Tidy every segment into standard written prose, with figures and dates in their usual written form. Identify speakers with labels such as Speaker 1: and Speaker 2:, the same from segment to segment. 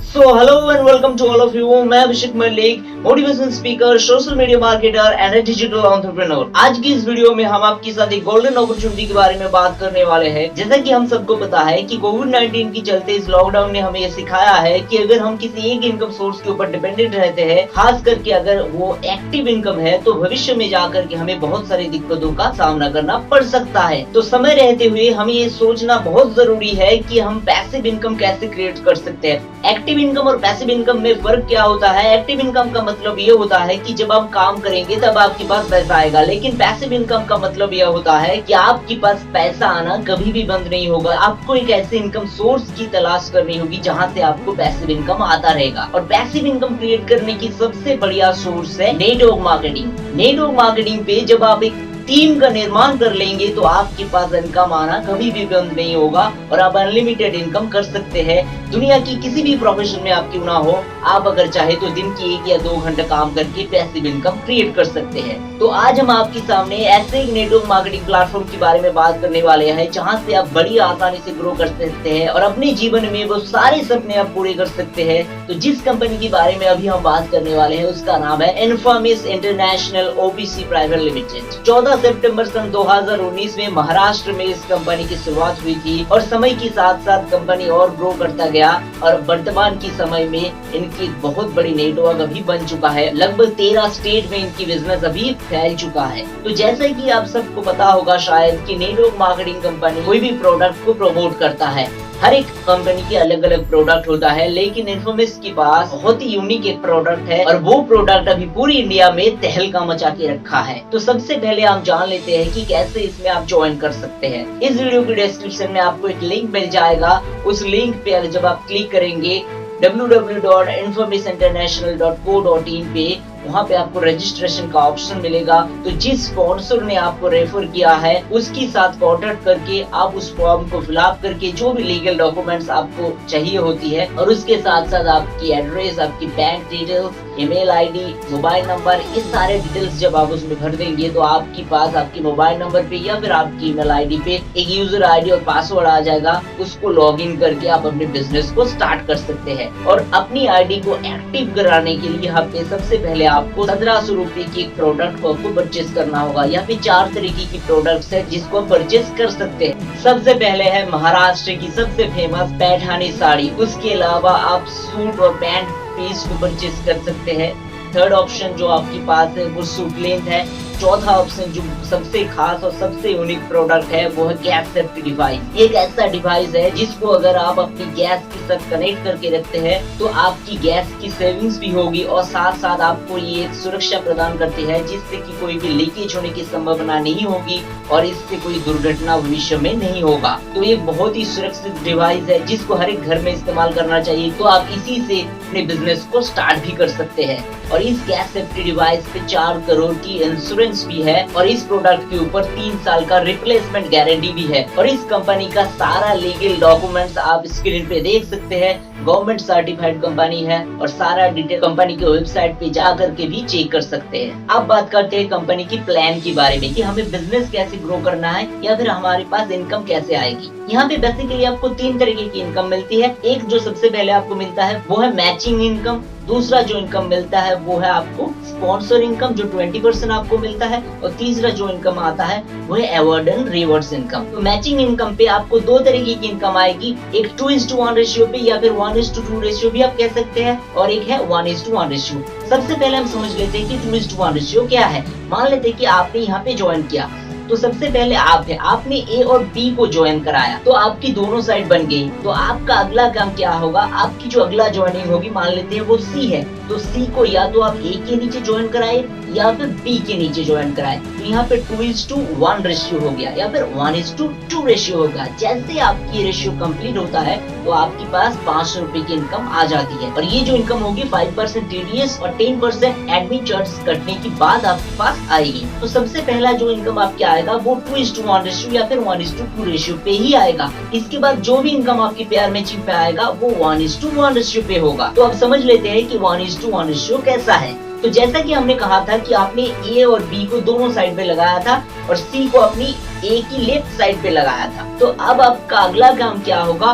Speaker 1: Hello and welcome to all of you. मैं Abhishek Malik, motivation speaker, social media marketer and a digital entrepreneur. आज की इस video में हम आपके साथ एक गोल्डन अपॉर्चुनिटी के बारे में बात करने वाले हैं। जैसा कि हम सबको पता है कि कोविड-19 के चलते इस लॉकडाउन ने हमें ये सिखाया है कि अगर हम किसी एक इनकम सोर्स के ऊपर डिपेंडेंट रहते हैं, खास करके अगर वो एक्टिव इनकम है, तो भविष्य में जाकर के हमें बहुत सारी दिक्कतों का सामना करना पड़ सकता है। तो समय रहते हुए हमें ये सोचना बहुत जरूरी है कि हम पैसिव इनकम कैसे क्रिएट कर सकते हैं। एक्टिव इनकम और पैसिव इनकम में फर्क क्या होता है? एक्टिव इनकम का मतलब ये होता है कि जब आप काम करेंगे तब आपके पास पैसा आएगा, लेकिन पैसिव इनकम का मतलब यह होता है कि आपके पास पैसा आना कभी भी बंद नहीं होगा। आपको एक ऐसे इनकम सोर्स की तलाश करनी होगी जहां से आपको पैसिव इनकम आता रहेगा। और पैसिव इनकम क्रिएट करने की सबसे बढ़िया सोर्स है नेटवर्क मार्केटिंग। नेटवर्क मार्केटिंग पे जब आप एक टीम का निर्माण कर लेंगे तो आपके पास इनकम आना कभी भी बंद नहीं होगा और आप अनलिमिटेड इनकम कर सकते हैं। दुनिया की किसी भी प्रोफेशन में आप क्यों ना हो, आप अगर चाहे तो दिन की 1 या 2 घंटे काम करके पैसिव इनकम क्रिएट कर सकते हैं। तो आज हम आपके सामने ऐसे एक नेटवर्क मार्केटिंग प्लेटफॉर्म के बारे में बात करने वाले हैं जहां से आप बड़ी आसानी से ग्रो कर सकते हैं और अपने जीवन में वो सारे सपने आप पूरे कर सकते हैं। तो जिस कंपनी के बारे में अभी हम बात करने वाले हैं उसका नाम है इन्फॉर्मिस इंटरनेशनल ओबीसी प्राइवेट लिमिटेड। 14 सितंबर सन 2019 में महाराष्ट्र में इस कंपनी की शुरुआत हुई थी और समय के साथ साथ कंपनी और ग्रो करता गया और वर्तमान की समय में इनकी बहुत बड़ी नेटवर्क अभी बन चुका है। लगभग 13 स्टेट में इनकी बिजनेस अभी फैल चुका है। तो जैसा कि आप सबको पता होगा शायद कि नेटवर्क मार्केटिंग कंपनी कोई भी प्रोडक्ट को प्रमोट करता है। हर एक कंपनी के अलग अलग प्रोडक्ट होता है, लेकिन इन्फोमिस के पास बहुत ही यूनिक एक प्रोडक्ट है और वो प्रोडक्ट अभी पूरी इंडिया में तहलका मचा के रखा है। तो सबसे पहले हम जान लेते हैं कि कैसे इसमें आप ज्वाइन कर सकते हैं। इस वीडियो के डिस्क्रिप्शन में आपको एक लिंक मिल जाएगा। उस लिंक पे जब आप क्लिक करेंगे www.informisinternational.co.in पे, वहाँ पे आपको रजिस्ट्रेशन का ऑप्शन मिलेगा। तो जिस स्पॉन्सर ने आपको रेफर किया है उसके साथ कॉन्टेक्ट करके आप उस फॉर्म को फिलअप करके जो भी लीगल डॉक्यूमेंट्स आपको चाहिए होती है और उसके साथ साथ आपकी एड्रेस, आपकी bank details, email ID, mobile number, ये सारे डिटेल्स जब आप उसमें भर देंगे तो आपके पास आपकी मोबाइल नंबर पे या फिर आपकी ईमेल आईडी पे एक यूजर आईडी और पासवर्ड आ जाएगा। उसको लॉगिन करके आप अपने बिजनेस को स्टार्ट कर सकते हैं। और अपनी आईडी को एक्टिव कराने के लिए यहाँ पे सबसे पहले आपको 1700 रुपए की एक प्रोडक्ट को आपको परचेज करना होगा। यहाँ पे 4 तरीके की प्रोडक्ट्स है जिसको आप परचेज कर सकते हैं। सबसे पहले है महाराष्ट्र की सबसे फेमस पैठानी साड़ी। उसके अलावा आप सूट और पैंट पीस को परचेज कर सकते हैं। थर्ड ऑप्शन जो आपके पास है वो सूट लेंथ है। चौथा ऑप्शन जो सबसे खास और सबसे यूनिक प्रोडक्ट है वो है गैस सेफ्टी डिवाइस। एक ऐसा डिवाइस है जिसको अगर आप अपनी गैस के साथ कनेक्ट करके रखते हैं तो आपकी गैस की सेविंग्स भी होगी और साथ साथ आपको ये एक सुरक्षा प्रदान करती है जिससे कि कोई भी लीकेज होने की संभावना नहीं होगी और इससे कोई दुर्घटना भविष्य में नहीं होगा। तो ये बहुत ही सुरक्षित डिवाइस है जिसको हर एक घर में इस्तेमाल करना चाहिए। तो आप इसी से अपने बिजनेस को स्टार्ट भी कर सकते हैं। और इस गैस सेफ्टी डिवाइस पे 4 करोड़ की इंश्योरेंस भी है और इस प्रोडक्ट के ऊपर 3 साल का रिप्लेसमेंट गारंटी भी है। और इस कंपनी का सारा लीगल डॉक्यूमेंट्स आप स्क्रीन पे देख सकते हैं। गवर्नमेंट सर्टिफाइड कंपनी है और सारा डिटेल कंपनी के वेबसाइट पे जा करके भी चेक कर सकते हैं। अब बात करते हैं कंपनी की प्लान के बारे में कि हमें बिजनेस कैसे ग्रो करना है या फिर हमारे पास इनकम कैसे आएगी। यहाँ पे बेसिकली आपको 3 तरीके की इनकम मिलती है। एक जो सबसे पहले आपको मिलता है वो है मैचिंग इनकम। दूसरा जो इनकम मिलता है वो है आपको स्पॉन्सर इनकम जो 20% आपको मिलता है। और तीसरा जो इनकम आता है वो है अवॉर्ड एंड रिवॉर्ड्स इनकम। तो मैचिंग इनकम पे आपको 2 तरीके की इनकम आएगी। एक 2:1 रेशियो पे या फिर 1:2 रेशियो भी आप कह सकते हैं और एक है 1:1 रेशियो। सबसे पहले हम समझ लेते हैं कि 2:1 रेशियो क्या है। मान लेते हैं कि आपने यहाँ पे ज्वाइन किया तो सबसे पहले आपने ए और बी को ज्वाइन कराया तो आपकी दोनों साइड बन गई। तो आपका अगला काम क्या होगा, आपकी जो अगला ज्वाइनिंग होगी मान लेते हैं वो सी है, तो सी को या तो आप ए के नीचे ज्वाइन कराए या फिर बी के नीचे ज्वाइन कराए। तो यहाँ पे 2:1 रेशियो हो गया या फिर 1:2 रेशियो होगा। जैसे आपकी रेशियो कंप्लीट होता है तो आपके पास 500 रुपए की इनकम आ जाती है। और ये जो इनकम होगी 5% टीडीएस और 10% एडमिन चार्ज कटने के बाद आपके पास आएगी। तो सबसे पहला जो इनकम आपके आएगा वो 2:1 रेशियो या फिर 1:2 रेशियो पे ही आएगा। इसके बाद जो भी इनकम आपके पेयर मैचिंग पे आएगा वो 1:1 रेशियो पे होगा। तो अब समझ लेते हैं कि 1:1 रेशियो कैसा है। तो जैसा कि हमने कहा था कि आपने ए और बी को दोनों साइड पे लगाया था और सी को अपनी ए की लेफ्ट साइड पे लगाया था। तो अब आपका अगला काम क्या होगा,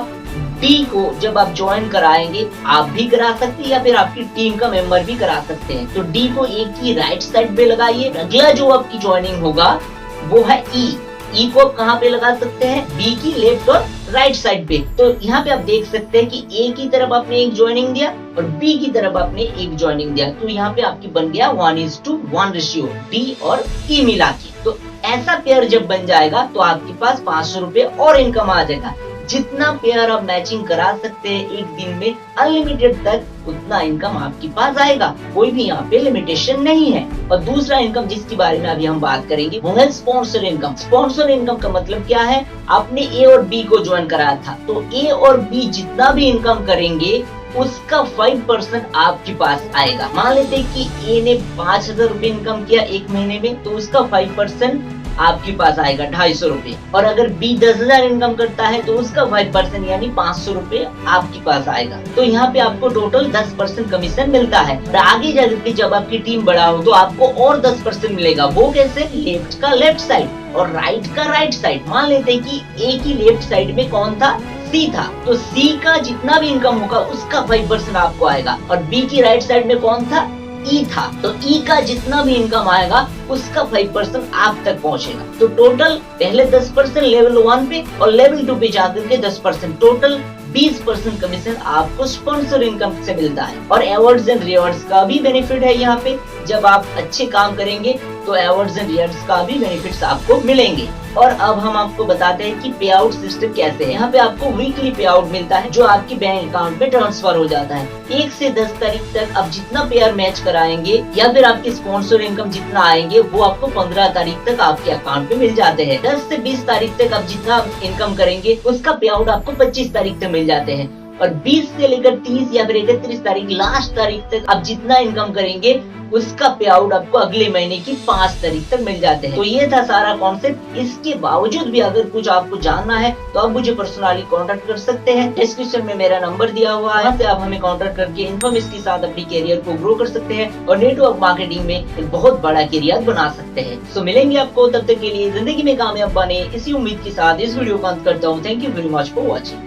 Speaker 1: बी को जब आप ज्वाइन कराएंगे आप भी करा सकते हैं या फिर आपकी टीम का मेंबर भी करा सकते हैं। तो डी को ए की राइट साइड पे लगाइए। अगला जो आपकी ज्वाइनिंग होगा वो है ई। ई को आप कहाँ पे लगा सकते हैं? बी की लेफ्ट और राइट साइड पे। तो यहाँ पे आप देख सकते हैं कि ए की तरफ आपने एक ज्वाइनिंग दिया और बी की तरफ आपने एक ज्वाइनिंग दिया। तो यहाँ पे आपकी बन गया 1:1 रेशियो डी और ई मिला के। तो ऐसा पेयर जब बन जाएगा तो आपके पास 500 रुपए और इनकम आ जाएगा। जितना पेयर आप मैचिंग करा सकते हैं एक दिन में अनलिमिटेड तक उतना इनकम आपके पास आएगा। कोई भी यहाँ पे लिमिटेशन नहीं है। और दूसरा इनकम जिसके बारे में अभी हम बात करेंगे वो है स्पॉन्सर इनकम। स्पॉन्सर इनकम का मतलब क्या है? आपने ए और बी को ज्वाइन कराया था तो ए और बी जितना भी इनकम करेंगे उसका 5% आपके पास आएगा। मान लेते कि ए ने 5,000 रुपए इनकम किया एक महीने में तो उसका 5% आपके पास आएगा 250 रुपए। और अगर बी 10,000 इनकम करता है तो उसका 5% यानी 500 रुपए आपके पास आएगा। तो यहाँ पे आपको टोटल 10% कमीशन मिलता है। और आगे जाके जब आपकी टीम बड़ा हो तो आपको और 10% मिलेगा। वो कैसे? लेफ्ट का लेफ्ट साइड और राइट का राइट साइड। मान लेते हैं कि ए की लेफ्ट साइड में कौन था? सी था। तो सी का जितना भी इनकम होगा उसका 5% आपको आएगा। और बी की राइट साइड में कौन था? ई था। तो ई का जितना भी इनकम आएगा उसका 5% आप तक पहुंचेगा। तो टोटल पहले 10% लेवल 1 पे और लेवल 2 पे जाकर के 10%, टोटल 20% कमीशन आपको स्पॉन्सर इनकम से मिलता है। और अवार्ड्स एंड रिवॉर्ड्स का भी बेनिफिट है। यहाँ पे जब आप अच्छे काम करेंगे तो अवार्ड्स एंड रिवॉर्ड्स का भी बेनिफिट्स आपको मिलेंगे। और अब हम आपको बताते हैं कि पे आउट सिस्टम कैसे है। यहाँ पे आपको वीकली पे आउट मिलता है जो आपके बैंक अकाउंट में ट्रांसफर हो जाता है। 1 से 10 तारीख तक आप जितना पेयर मैच कराएंगे या फिर आपकी स्पॉन्सर इनकम जितना आएंगे वो आपको 15 तारीख तक आपके अकाउंट में मिल जाते हैं। 10 से 20 तारीख तक आप जितना इनकम करेंगे उसका पे आउट आपको 25 तारीख तक मिल जाते हैं। और 20 से लेकर 30 या फिर 31 तारीख लास्ट तारीख तक आप जितना इनकम करेंगे उसका पे आउट आपको अगले महीने की 5 तारीख तक मिल जाते हैं। तो ये था सारा कॉन्सेप्ट। इसके बावजूद भी अगर कुछ आपको जानना है तो आप मुझे पर्सनली कांटेक्ट कर सकते हैं। डिस्क्रिप्शन में मेरा नंबर दिया हुआ है, वहाँ से आप हमें कांटेक्ट करके इन्फॉर्मेशन के साथ अपनी कैरियर को ग्रो कर सकते हैं और नेटवर्क मार्केटिंग में एक बहुत बड़ा कैरियर बना सकते हैं। सो मिलेंगे आपको, तब तक के लिए जिंदगी में कामयाब बने इसी उम्मीद के साथ इस वीडियो को अंत करता हूँ। Thank you very much for watching.